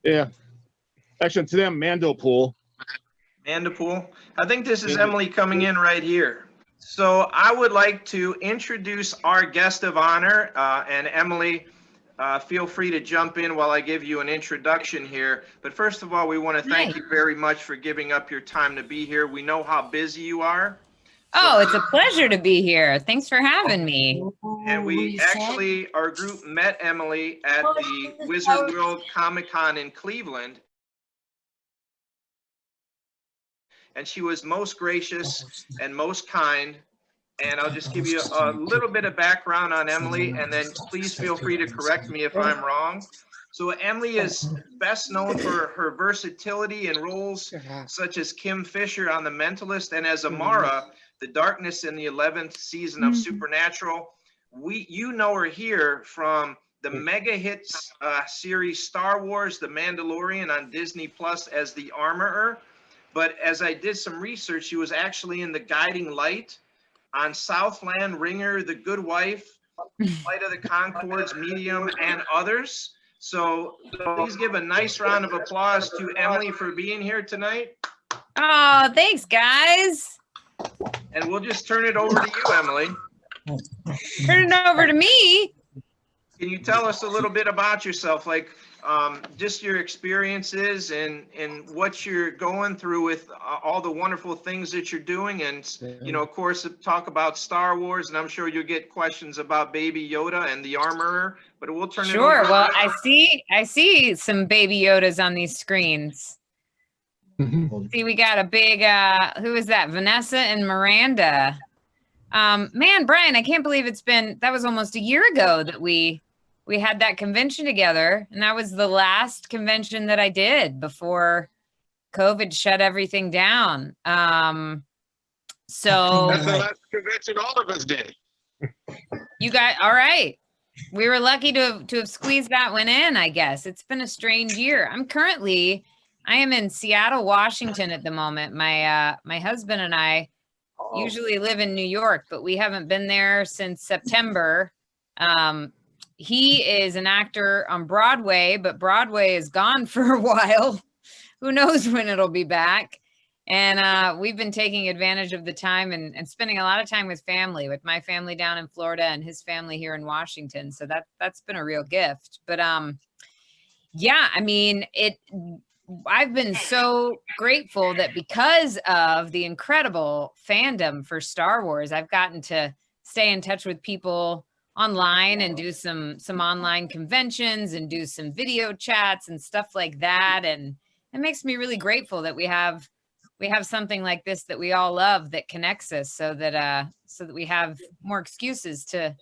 Yeah. Actually, to them, Mandopool. Mandopool. I think this is Emily coming in right here. So I would like to introduce our guest of honor, and Emily, feel free to jump in while I give you an introduction here. But first of all, we want to thank you very much for giving up your time to be here. We know how busy you are. Oh, it's a pleasure to be here. Thanks for having me. And we actually, our group met Emily at the Wizard World Comic Con in Cleveland. And she was most gracious and most kind. And I'll just give you a little bit of background on Emily, and then please feel free to correct me if I'm wrong. So Emily is best known for her versatility in roles such as Kim Fisher on The Mentalist and as Amara, the darkness in the 11th season of Supernatural. You know her here from the mega hits series Star Wars, The Mandalorian on Disney Plus as the Armorer. But as I did some research, she was actually in The Guiding Light on Southland, Ringer, The Good Wife, Flight of the Conchords, Medium, and others. So please give a nice round of applause to Emily for being here tonight. Oh, thanks, guys. And we'll just turn it over to you, Emily. Turn it over to me. Can you tell us a little bit about yourself, like just your experiences and what you're going through with all the wonderful things that you're doing, and you know, of course, talk about Star Wars, and I'm sure you'll get questions about Baby Yoda and the Armorer, but we'll turn it over. Sure. Well, I see some Baby Yodas on these screens. See, we got a big who is that? Vanessa and Miranda. Man, Brian, I can't believe that was almost a year ago that we had that convention together, and that was the last convention that I did before COVID shut everything down. So That's the last convention all of us did. You got all right. We were lucky to have squeezed that one in, I guess. It's been a strange year. I am in Seattle, Washington at the moment. My husband and I usually live in New York, but we haven't been there since September. He is an actor on Broadway, but Broadway is gone for a while. Who knows when it'll be back? And we've been taking advantage of the time and spending a lot of time with family, with my family down in Florida and his family here in Washington. So that's been a real gift. But yeah, I mean, I've been so grateful that because of the incredible fandom for Star Wars, I've gotten to stay in touch with people online and do some online conventions and do some video chats and stuff like that. And it makes me really grateful that we have something like this that we all love that connects us, so that we have more excuses to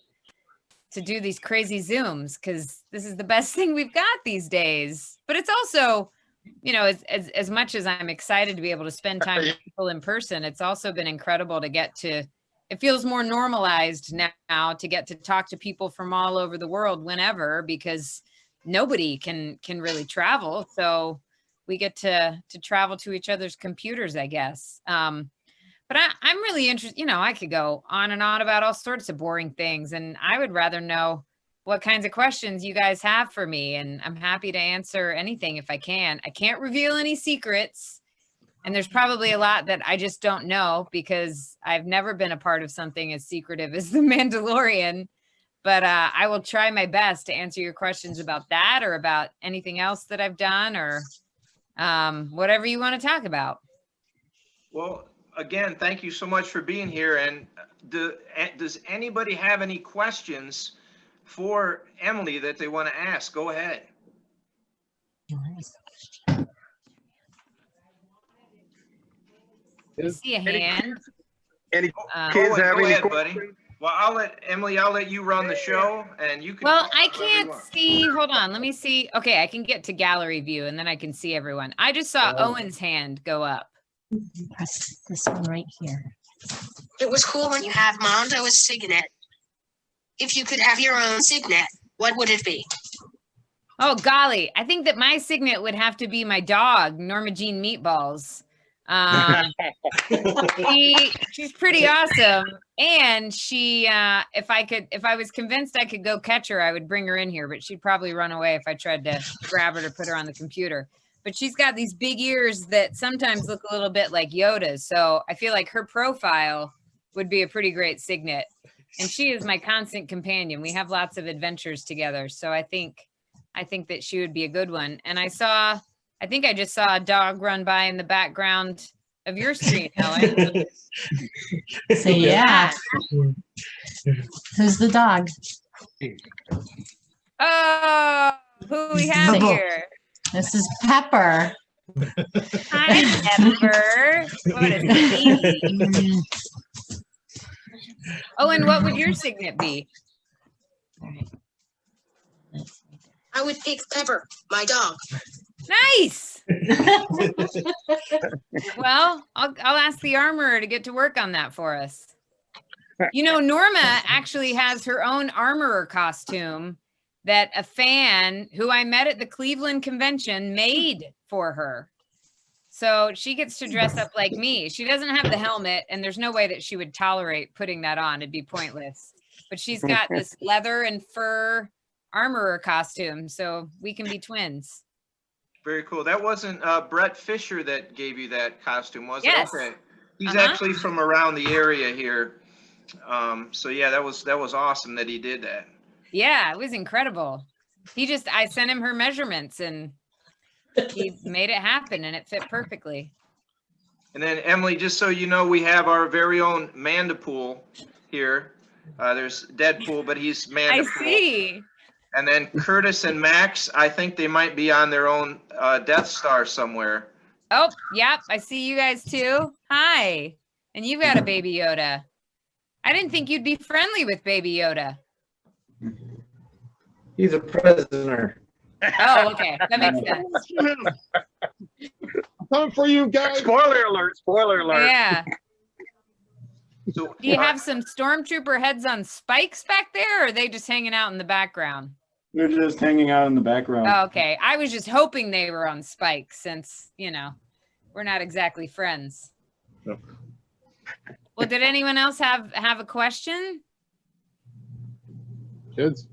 do these crazy Zooms, because this is the best thing we've got these days. But it's also, you know, as much as I'm excited to be able to spend time with people in person, it's also been incredible to it feels more normalized now to get to talk to people from all over the world whenever, because nobody can really travel. So we get to travel to each other's computers, I guess. But I'm really interested, you know, I could go on and on about all sorts of boring things, and I would rather know what kinds of questions you guys have for me. And I'm happy to answer anything if I can. I can't reveal any secrets. And there's probably a lot that I just don't know, because I've never been a part of something as secretive as The Mandalorian. But I will try my best to answer your questions about that, or about anything else that I've done, or whatever you want to talk about. Well, again, thank you so much for being here. And does anybody have any questions for Emily that they want to ask? Go ahead. I see a hand. Any kids have any questions? Buddy. Well, I'll let you run the show, and you can. Well, I can't see. Hold on. Let me see. Okay, I can get to gallery view, and then I can see everyone. I just saw Owen's hand go up. Press this one right here. It was cool when you had Mondo as Signet. If you could have your own Signet, what would it be? Oh, golly. I think that my Signet would have to be my dog, Norma Jean Meatballs. She's pretty awesome. And she, if I was convinced I could go catch her, I would bring her in here, but she'd probably run away if I tried to grab her to put her on the computer. But she's got these big ears that sometimes look a little bit like Yodas. So I feel like her profile would be a pretty great Signet. And she is my constant companion. We have lots of adventures together. So I think that she would be a good one. And I think I just saw a dog run by in the background of your screen, Helen. So yeah. Who's the dog? Oh, who we have here? This is Pepper. Hi, Pepper. What a baby. Oh, and what would your Signet be? I would pick Pepper, my dog. Nice. Well, I'll ask the armorer to get to work on that for us. You know, Norma actually has her own armorer costume that a fan who I met at the Cleveland convention made for her. So she gets to dress up like me. She doesn't have the helmet, and there's no way that she would tolerate putting that on. It'd be pointless. But she's got this leather and fur armorer costume, so we can be twins. Very cool. That wasn't Brett Fisher that gave you that costume, was Yes. it? Okay. He's actually from around the area here. So yeah, that was awesome that he did that. Yeah, it was incredible. I sent him her measurements and he made it happen and it fit perfectly. And then Emily, just so you know, we have our very own Mandapool here. There's Deadpool, but he's Mandapool. I see. And then Curtis and Max, I think they might be on their own Death Star somewhere. Oh, yep. I see you guys too. Hi. And you've got a Baby Yoda. I didn't think you'd be friendly with Baby Yoda. He's a prisoner. Oh, okay. That makes sense. Coming for you guys. Spoiler alert. Spoiler alert. Yeah. So, Do you have some Stormtrooper heads on spikes back there, or are they just hanging out in the background? They're just hanging out in the background. Oh, okay. I was just hoping they were on spikes since, you know, we're not exactly friends. No. Well, did anyone else have a question? Kids.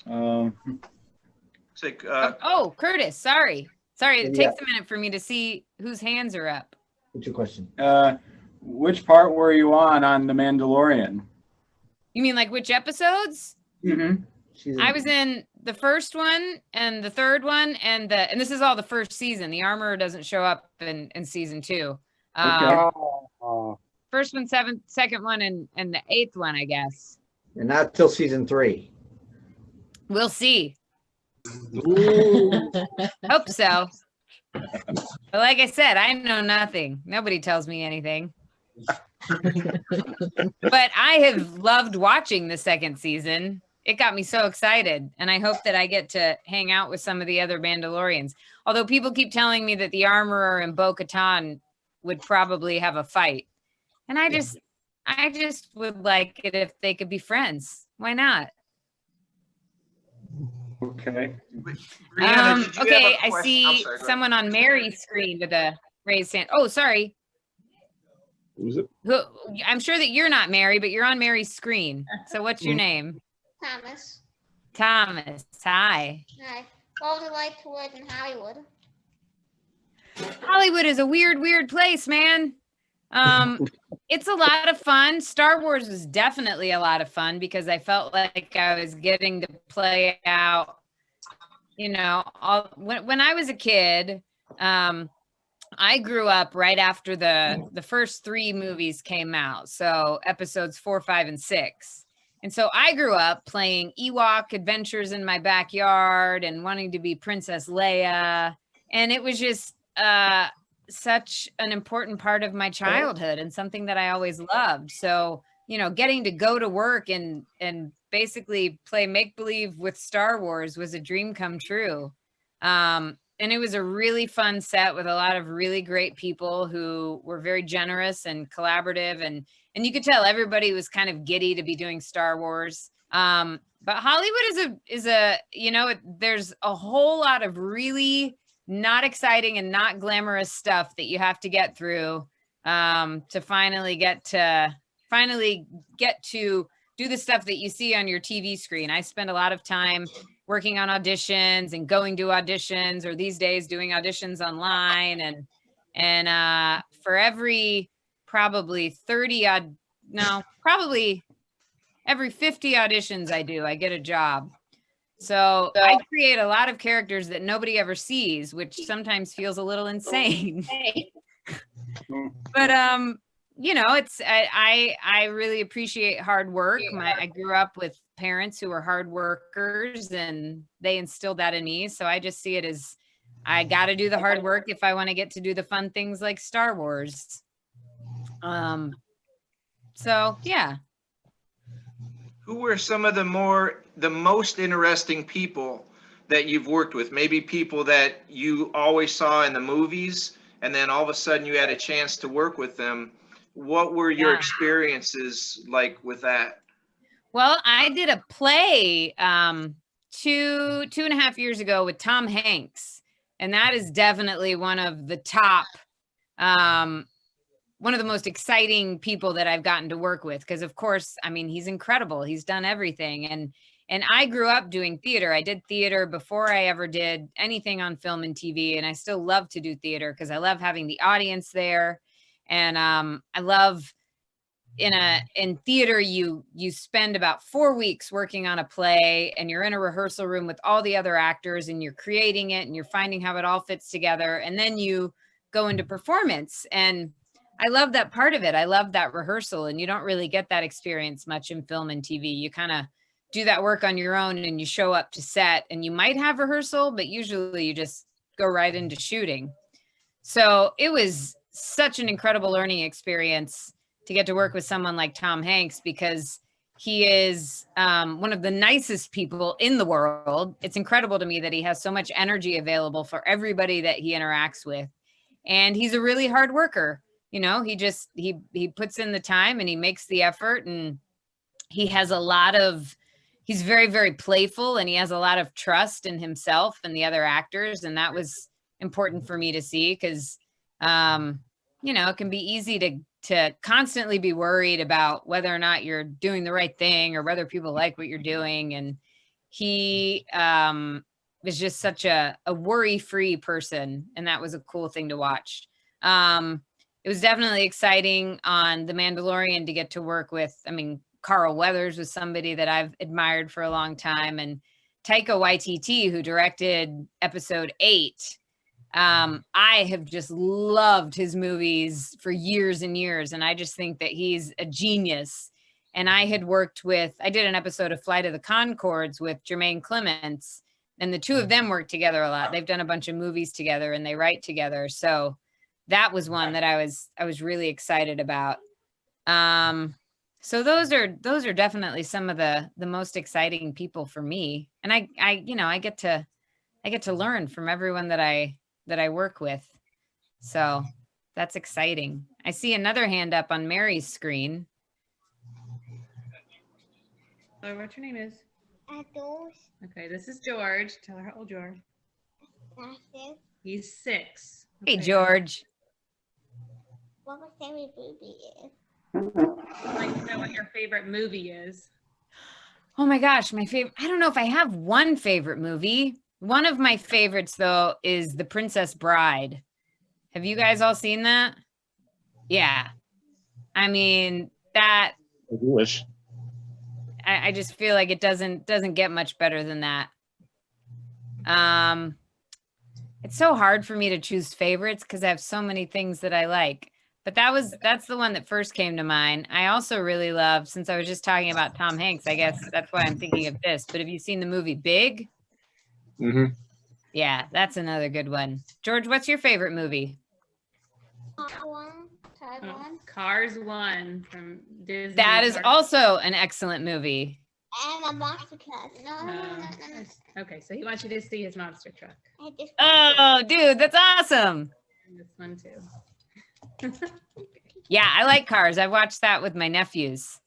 it's like, Oh, Curtis, sorry. It Yeah. takes a minute for me to see whose hands are up. What's your question? Which part were you on The Mandalorian? You mean like which episodes? Mm-hmm. I was in the first one and the third one and this is all the first season. The armorer doesn't show up in season 2. First one, second one, and the 8th one, I guess. And not till season 3. We'll see. Hope so. But like I said, I know nothing. Nobody tells me anything. But I have loved watching the second season. It got me so excited. And I hope that I get to hang out with some of the other Mandalorians. Although people keep telling me that the armorer and Bo-Katan would probably have a fight. And I just would like it if they could be friends. Why not? Okay. Brianna, did you have Okay, a I question? see I'm sorry, go ahead. someone on Mary's screen with a raised hand. Oh, sorry. Who's it? I'm sure that you're not Mary, but you're on Mary's screen. So what's your name? Thomas. Thomas. Hi. Hi. What would you like to live in Hollywood? Hollywood is a weird place, man. It's a lot of fun. Star Wars was definitely a lot of fun because I felt like I was getting to play out, you know, when I was a kid. I grew up right after the first 3 movies came out. So episodes 4, 5, and 6. And so I grew up playing Ewok adventures in my backyard and wanting to be Princess Leia. And it was just such an important part of my childhood and something that I always loved. So, you know, getting to go to work and basically play make-believe with Star Wars was a dream come true. And it was a really fun set with a lot of really great people who were very generous and collaborative. And you could tell everybody was kind of giddy to be doing Star Wars. But Hollywood is a, you know, there's a whole lot of really not exciting and not glamorous stuff that you have to get through to finally get to do the stuff that you see on your TV screen. I spend a lot of time working on auditions and going to auditions, or these days doing auditions online. And for every probably every 50 auditions I do, I get a job. So I create a lot of characters that nobody ever sees, which sometimes feels a little insane. But you know, I really appreciate hard work. I grew up with parents who were hard workers, and they instilled that in me. So I just see it as I got to do the hard work if I want to get to do the fun things like Star Wars. So yeah. Who were some of the most interesting people that you've worked with? Maybe people that you always saw in the movies, and then all of a sudden you had a chance to work with them. What were your experiences like with that? Well, I did a play 2.5 years ago with Tom Hanks, and that is definitely one of the top, one of the most exciting people that I've gotten to work with. Because of course, I mean, he's incredible. He's done everything. And I grew up doing theater. I did theater before I ever did anything on film and TV. And I still love to do theater because I love having the audience there. And I love in theater, you spend about 4 weeks working on a play, and you're in a rehearsal room with all the other actors, and you're creating it, and you're finding how it all fits together. And then you go into performance. And I love that part of it. I love that rehearsal, and you don't really get that experience much in film and TV. You kind of do that work on your own, and you show up to set, and you might have rehearsal, but usually you just go right into shooting. So it was such an incredible learning experience to get to work with someone like Tom Hanks, because he is one of the nicest people in the world. It's incredible to me that he has so much energy available for everybody that he interacts with. And he's a really hard worker. You know, he puts in the time, and he makes the effort, and he has he's very, very playful, and he has a lot of trust in himself and the other actors. And that was important for me to see, because, you know, it can be easy to constantly be worried about whether or not you're doing the right thing or whether people like what you're doing. And he is just such a worry-free person. And that was a cool thing to watch. It was definitely exciting on The Mandalorian to get to work with, I mean, Carl Weathers was somebody that I've admired for a long time. And Taika Waititi, who directed episode 8, I have just loved his movies for years and years. And I just think that he's a genius. And I did an episode of Flight of the Conchords with Jermaine Clements, and the two of them work together a lot. They've done a bunch of movies together, and they write together. So that was one that I was really excited about. So those are definitely some of the most exciting people for me. And I get to learn from everyone that I work with. So that's exciting. I see another hand up on Mary's screen. Hello, what's your name is? Adults. Okay, this is George. Tell her how old you are. Massive. He's 6. Hey, George. What my favorite movie is? I'd like to know what your favorite movie is. Oh my gosh, my favorite. I don't know if I have one favorite movie. One of my favorites, though, is The Princess Bride. Have you guys all seen that? Yeah. I mean, that. I wish. I just feel like it doesn't get much better than that. It's so hard for me to choose favorites because I have so many things that I like. But that's the one that first came to mind. I also really love, since I was just talking about Tom Hanks, I guess that's why I'm thinking of this. But have you seen the movie Big? Mm-hmm. Yeah, that's another good one. George, what's your favorite movie? Cars 1 from Disney. That is also an excellent movie. And a monster truck. No. Okay, so he wants you to see his monster truck. Oh, dude, that's awesome. And this one too. Yeah, I like Cars. I watched that with my nephews.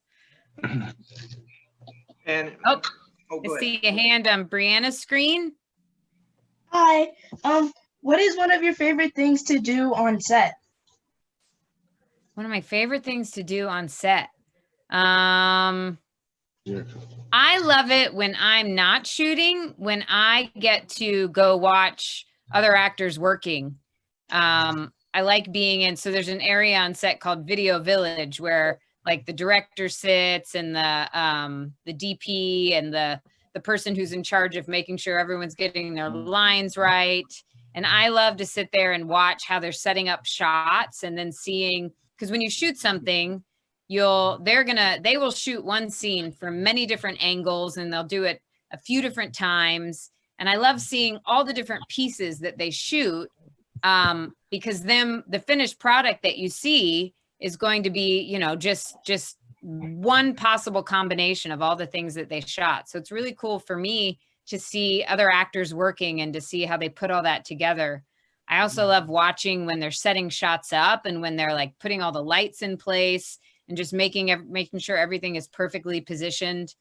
And I see a hand on Brianna's screen. Hi. What is one of your favorite things to do on set? One of my favorite things to do on set. I love it when I'm not shooting, when I get to go watch other actors working. I like being in, so there's an area on set called Video Village where like the director sits and the DP and the person who's in charge of making sure everyone's getting their lines right. And I love to sit there and watch how they're setting up shots and then seeing, because when you shoot something, they will shoot one scene from many different angles and they'll do it a few different times. And I love seeing all the different pieces that they shoot, because then the finished product that you see is going to be, you know, just one possible combination of all the things that they shot. So it's really cool for me to see other actors working and to see how they put all that together. I also love watching when they're setting shots up and when they're like putting all the lights in place and just making sure everything is perfectly positioned.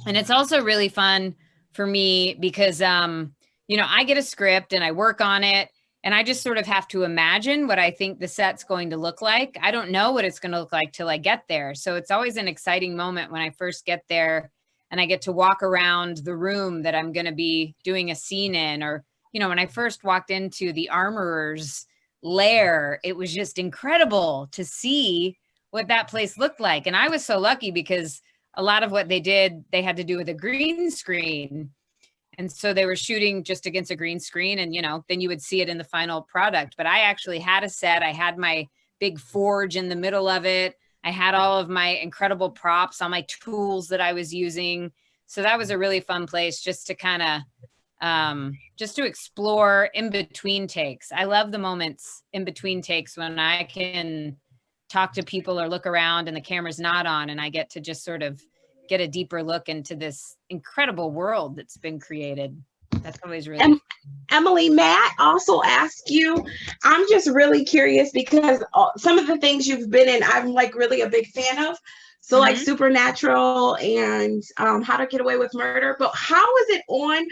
And it's also really fun for me because, you know, I get a script and I work on it and I just sort of have to imagine what I think the set's going to look like. I don't know what it's going to look like till I get there. So it's always an exciting moment when I first get there and I get to walk around the room that I'm going to be doing a scene in. Or, you know, when I first walked into the armorer's lair, it was just incredible to see what that place looked like. And I was so lucky because a lot of what they did, they had to do with a green screen. And so they were shooting just against a green screen and, you know, then you would see it in the final product. But I actually had a set. I had my big forge in the middle of it. I had all of my incredible props, all my tools that I was using. So that was a really fun place just to kind of, just to explore in between takes. I love the moments in between takes when I can talk to people or look around and the camera's not on and I get to just sort of get a deeper look into this incredible world that's been created. That's always really Emily, may I also ask you, I'm just really curious because some of the things you've been in, I'm like really a big fan of. So like Supernatural and How to Get Away with Murder. But how is it on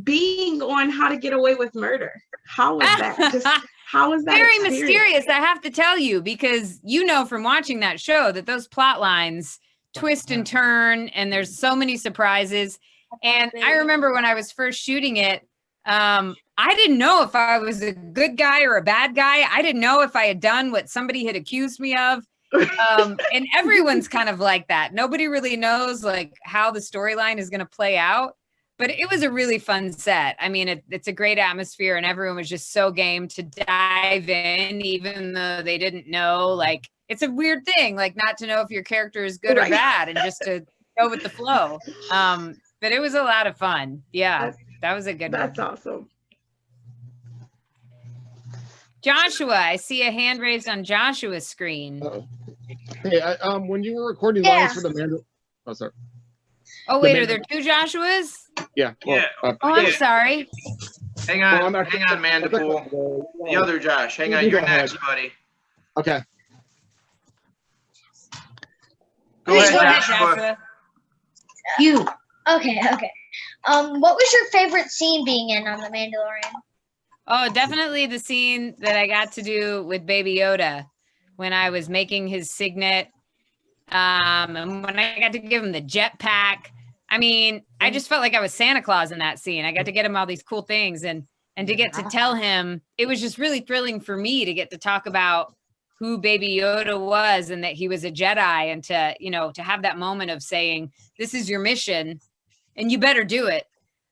being on How to Get Away with Murder? How is that? Just how is that? Very mysterious, I have to tell you, because you know from watching that show that those plot lines twist and turn and there's so many surprises. And I remember when I was first shooting it, I didn't know if I was a good guy or a bad guy. I didn't know if I had done what somebody had accused me of. And everyone's kind of like that. Nobody really knows like how the storyline is going to play out. But it was a really fun set. I mean, it's a great atmosphere and everyone was just so game to dive in, even though they didn't know. Like, it's a weird thing, like not to know if your character is good or bad and just to go with the flow. But it was a lot of fun. Yeah, that was a good one. That's awesome. Joshua, I see a hand raised on Joshua's screen. Hey, when you were recording lines for the Mandalorian, oh sorry. Oh wait, are there two Joshuas? Yeah. Well, oh, I'm sorry. Hang on, Mandible. The other Josh, hang on. You're next, buddy. Okay. Go ahead, Joshua. You. Okay. What was your favorite scene being in on The Mandalorian? Oh, definitely the scene that I got to do with Baby Yoda when I was making his signet. And when I got to give him the jetpack. I mean, I just felt like I was Santa Claus in that scene. I got to get him all these cool things and to get to tell him, it was just really thrilling for me to get to talk about who Baby Yoda was and that he was a Jedi and to, you know, to have that moment of saying, this is your mission and you better do it.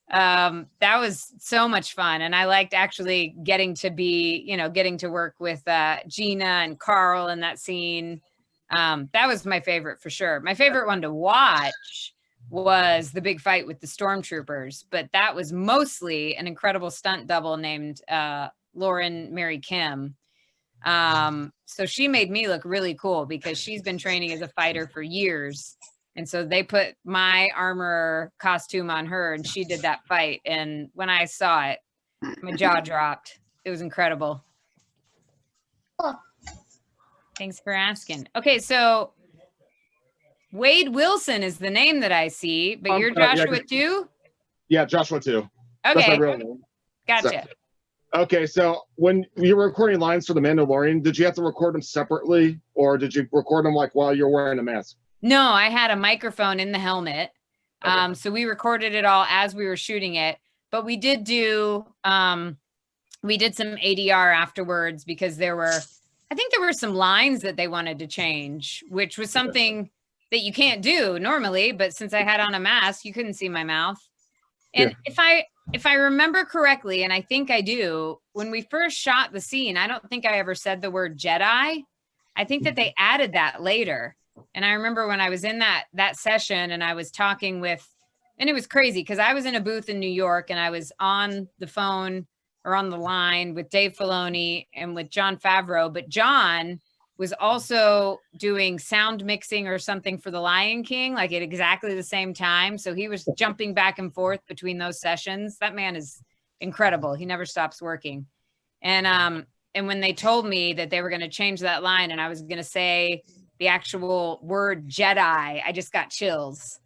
That was so much fun. And I liked actually getting to work with Gina and Carl in that scene. That was my favorite for sure. My favorite one to watch was the big fight with the Stormtroopers, but that was mostly an incredible stunt double named Lauren Mary Kim. So she made me look really cool because she's been training as a fighter for years. And so they put my armor costume on her and she did that fight. And when I saw it, my jaw dropped. It was incredible. Thanks for asking. Okay, so Wade Wilson is the name that I see, but you're Joshua too? Yeah, Joshua too. Okay. That's my real name. Gotcha. Okay, so when you were recording lines for The Mandalorian, did you have to record them separately, or did you record them like while you're wearing a mask? No, I had a microphone in the helmet. Okay. So we recorded it all as we were shooting it, but we did do, we did some ADR afterwards because I think there were some lines that they wanted to change, which was something that you can't do normally, but since I had on a mask, you couldn't see my mouth. And if I remember correctly, and I think I do, when we first shot the scene, I don't think I ever said the word Jedi. I think that they added that later. And I remember when I was in that session and I was talking with, and it was crazy because I was in a booth in New York and I was on the phone or on the line with Dave Filoni and with Jon Favreau, but John was also doing sound mixing or something for The Lion King, like at exactly the same time. So he was jumping back and forth between those sessions. That man is incredible. He never stops working. And when they told me that they were going to change that line and I was going to say the actual word Jedi, I just got chills.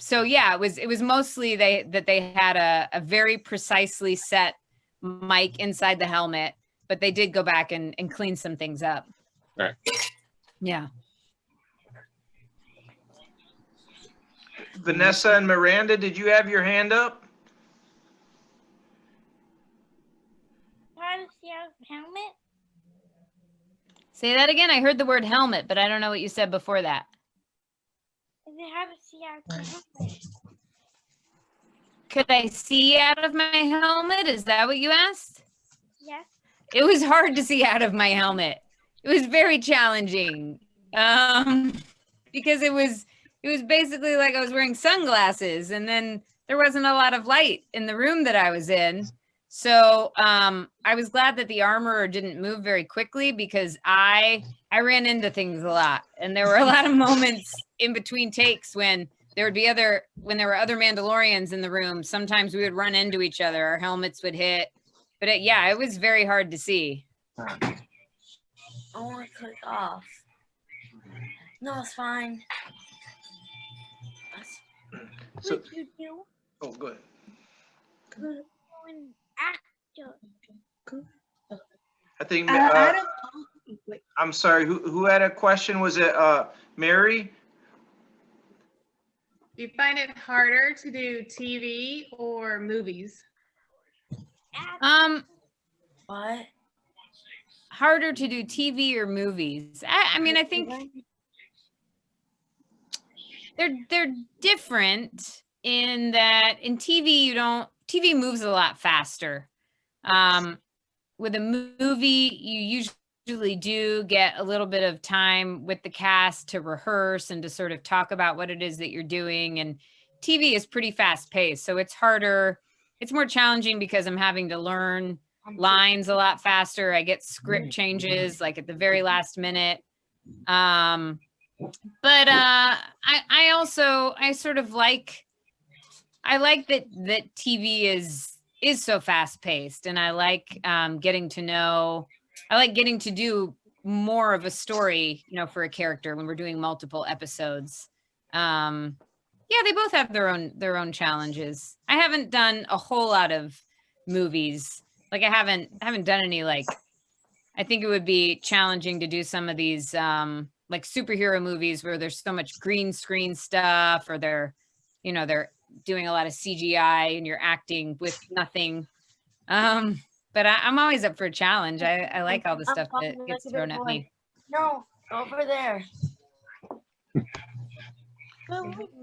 So yeah, it was mostly that they had a very precisely set mic inside the helmet, but they did go back and clean some things up. Right. Yeah. Vanessa and Miranda, did you have your hand up? Helmet? Say that again. I heard the word helmet, but I don't know what you said before that. Could I see out of my helmet? Is that what you asked? Yes. It was hard to see out of my helmet. It was very challenging because it was basically like I was wearing sunglasses and then there wasn't a lot of light in the room that I was in. So I was glad that the armorer didn't move very quickly because I ran into things a lot. And there were a lot of moments in between takes when there were other Mandalorians in the room. Sometimes we would run into each other. Our helmets would hit. But it was very hard to see. I want to click off. No, it's fine. So, What you do? oh, good. Good actor. I think, Wait. I'm sorry, who had a question? Was it Mary? Do you find it harder to do TV or movies? What? Harder to do TV or movies? I mean, I think they're different in that in TV TV moves a lot faster. With a movie, you usually do get a little bit of time with the cast to rehearse and to sort of talk about what it is that you're doing. And TV is pretty fast paced, so it's harder. It's more challenging because I'm having to learn lines a lot faster. I get script changes like at the very last minute. But I sort of like that TV is so fast paced, and I like getting to do more of a story, for a character when we're doing multiple episodes. Yeah, they both have their own challenges. I haven't done a whole lot of movies. Like I haven't done any, like, I think it would be challenging to do some of these like superhero movies where there's so much green screen stuff, or they're doing a lot of CGI and you're acting with nothing. But I'm always up for a challenge. I like all the stuff that gets thrown at me. No, over there.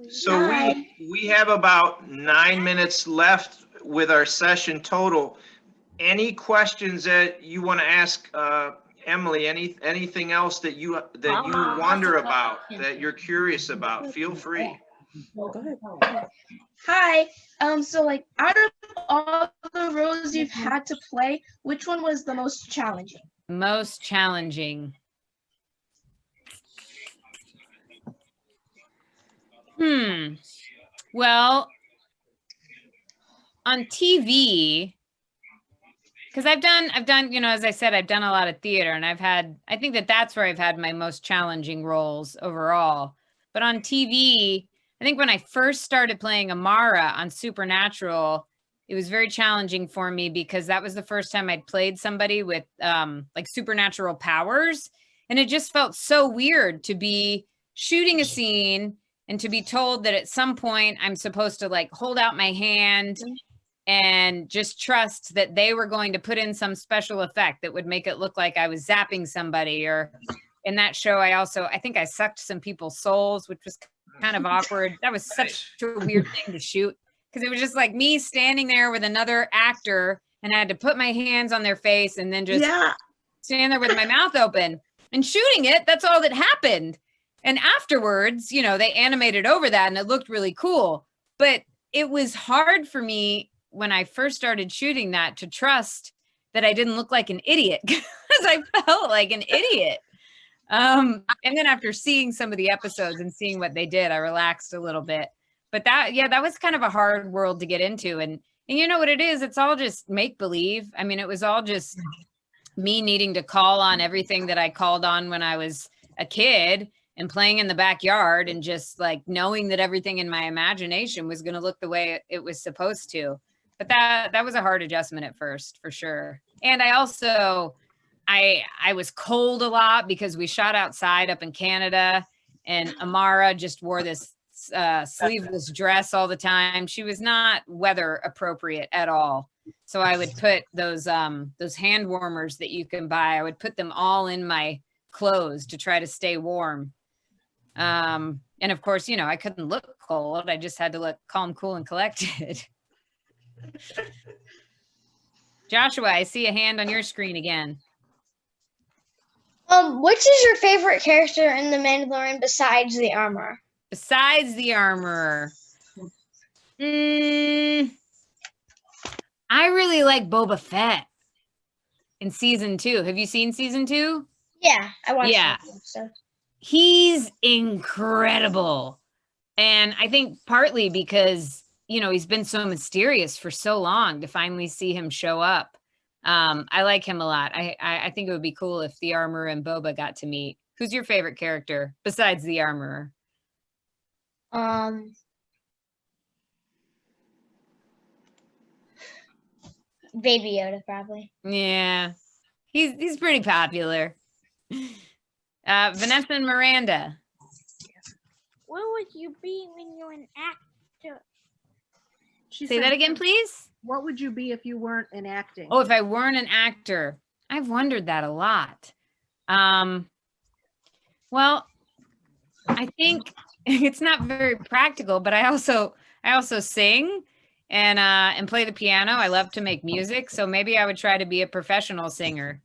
So we have about 9 minutes left with our session total. Any questions that you want to ask Emily? Anything else that you wonder about, that you're curious about? Feel free. Go ahead. Hi. So like out of all the roles you've had to play, which one was the most challenging? Most challenging. Well, on TV, because I've done, as I said, I've done a lot of theater, and I think that's where I've had my most challenging roles overall. But on TV, I think when I first started playing Amara on Supernatural, it was very challenging for me because that was the first time I'd played somebody with like supernatural powers. And it just felt so weird to be shooting a scene and to be told that at some point I'm supposed to like hold out my hand and just trust that they were going to put in some special effect that would make it look like I was zapping somebody. Or in that show, I think I sucked some people's souls, which was kind of awkward. That was such a weird thing to shoot because it was just like me standing there with another actor and I had to put my hands on their face and then just stand there with my mouth open and shooting it. That's all that happened. And afterwards, you know, they animated over that and it looked really cool. But it was hard for me when I first started shooting that to trust that I didn't look like an idiot because I felt like an idiot. And then after seeing some of the episodes and seeing what they did, I relaxed a little bit. But that was kind of a hard world to get into. And you know what it is? It's all just make believe. I mean, it was all just me needing to call on everything that I called on when I was a kid and playing in the backyard and just like knowing that everything in my imagination was going to look the way it was supposed to. But that was a hard adjustment at first, for sure. And I also, I was cold a lot because we shot outside up in Canada and Amara just wore this sleeveless dress all the time. She was not weather appropriate at all. So I would put those hand warmers that you can buy, I would put them all in my clothes to try to stay warm. And of course, you know, I couldn't look cold. I just had to look calm, cool, and collected. Joshua, I see a hand on your screen again. Which is your favorite character in The Mandalorian besides the armorer? Besides the armorer, I really like Boba Fett in season 2. Have you seen season 2? Yeah, I watched that episode. He's incredible. And I think partly because, you know, he's been so mysterious for so long to finally see him show up. I like him a lot. I think it would be cool if the armorer and Boba got to meet. Who's your favorite character besides the armorer? Baby Yoda, probably. Yeah, he's pretty popular. Vanessa and Miranda. What would you be when you're an actor? Say that again, please. What would you be if you weren't in acting? Oh, if I weren't an actor, I've wondered that a lot. Well, I think it's not very practical, but I also sing and play the piano. I love to make music, so maybe I would try to be a professional singer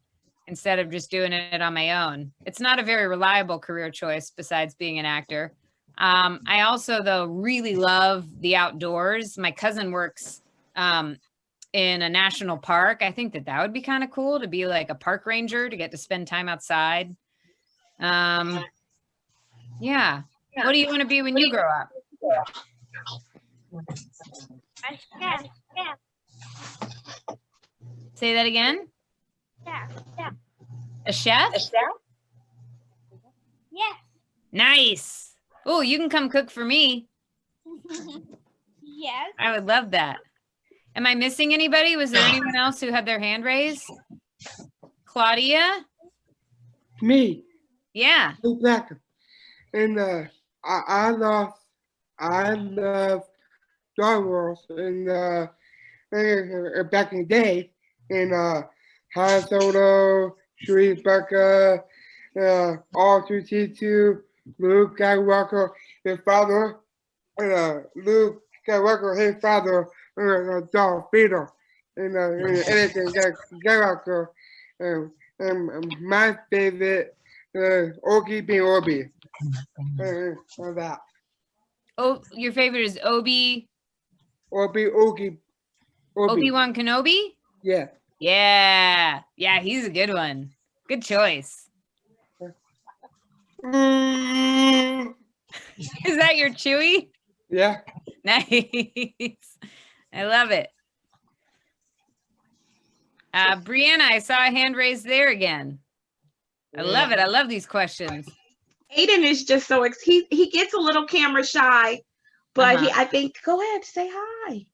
instead of just doing it on my own. It's not a very reliable career choice besides being an actor. I also, though, really love the outdoors. My cousin works in a national park. I think that would be kind of cool to be like a park ranger, to get to spend time outside. Yeah. What do you want to be when you grow up? A chef. Say that again? Chef. A chef? Yes. Nice. Oh, you can come cook for me. Yes. I would love that. Am I missing anybody? Was there anyone else who had their hand raised? Claudia? Me. Yeah. Exactly. And I love Star Wars and back in the day, and Han Solo, Chewbacca, R2-D2, Luke Skywalker, his father, Luke Skywalker, his father, Darth Vader, and anything Skywalker, and my favorite, Obi being Obi. That. Oh, your favorite is Obi? Obi-Wan Kenobi? Yeah. Yeah. Yeah, he's a good one. Good choice. Is that your Chewie? Yeah. Nice. I love it. Brianna, I saw a hand raised there again. I love it. I love these questions. Aiden is just so he gets a little camera shy, but I think go ahead, say hi.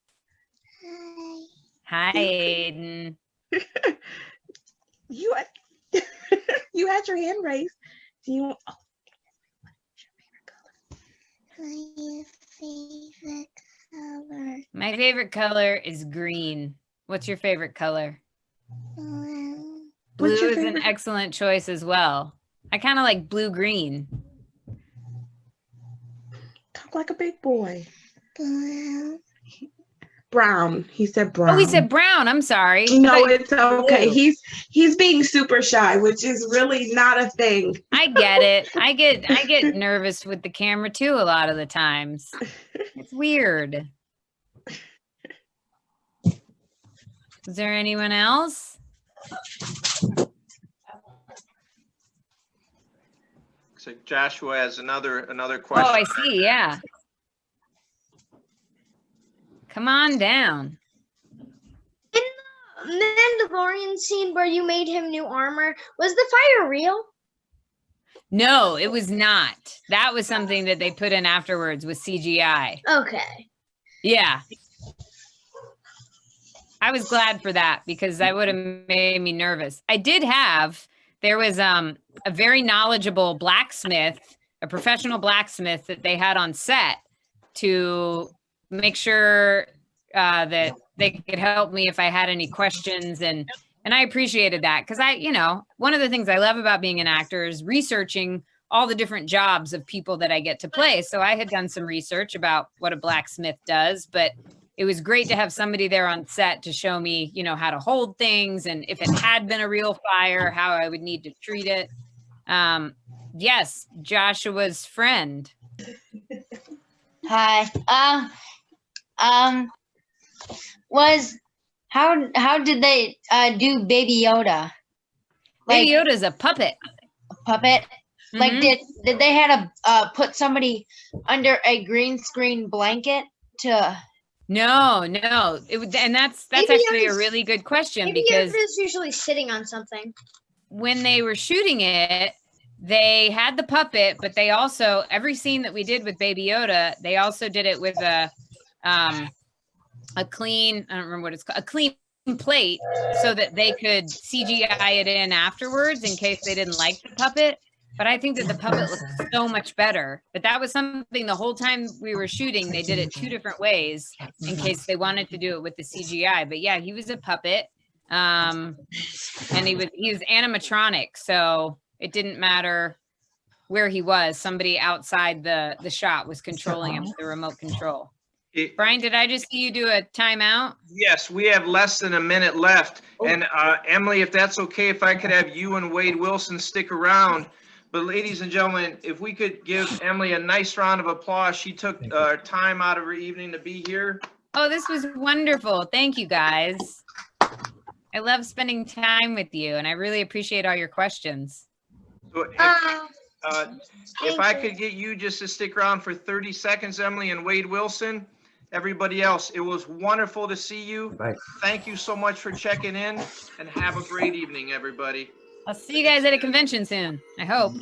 Hi. Hi, Aiden. You you had your hand raised. Do you? My favorite color is green. What's your favorite color? Blue is an excellent choice as well. I kind of like blue-green. Talk like a big boy. Brown. He said brown. Oh, he said brown. I'm sorry. No, it's okay. He's being super shy, which is really not a thing. I get it. I get nervous with the camera too a lot of the times. It's weird. Is there anyone else? So Joshua has another question. Oh, I see. Yeah. Come on down. In the Mandalorian scene where you made him new armor, was the fire real? No, it was not. That was something that they put in afterwards with CGI. Okay. Yeah. I was glad for that because that would have made me nervous. There was a very knowledgeable blacksmith, a professional blacksmith that they had on set to make sure that they could help me if I had any questions. And I appreciated that because one of the things I love about being an actor is researching all the different jobs of people that I get to play. So I had done some research about what a blacksmith does, but it was great to have somebody there on set to show me, how to hold things and if it had been a real fire, how I would need to treat it. Yes, Joshua's friend. Hi. How did they do Baby Yoda? Baby Yoda's a puppet. A puppet? Mm-hmm. Like did they had to put somebody under a green screen blanket to? No. And that's actually a really good question because Yoda's usually sitting on something. When they were shooting it, they had the puppet, but they also, every scene that we did with Baby Yoda, they also did it with a clean, I don't remember what it's called, a clean plate so that they could CGI it in afterwards in case they didn't like the puppet. But I think that the puppet looked so much better. But that was something the whole time we were shooting, they did it 2 different ways in case they wanted to do it with the CGI. But yeah, he was a puppet. And he was animatronic, so it didn't matter where he was. Somebody outside the shot was controlling him with the remote control. Brian, did I just see you do a timeout? Yes, we have less than a minute left. And Emily, if that's okay, if I could have you and Wade Wilson stick around. But ladies and gentlemen, if we could give Emily a nice round of applause. She took time out of her evening to be here. Oh, this was wonderful. Thank you, guys. I love spending time with you, and I really appreciate all your questions. So if I could get you just to stick around for 30 seconds, Emily and Wade Wilson, everybody else, it was wonderful to see you. Bye. Thank you so much for checking in, and have a great evening, everybody. I'll see you guys at a convention soon, I hope.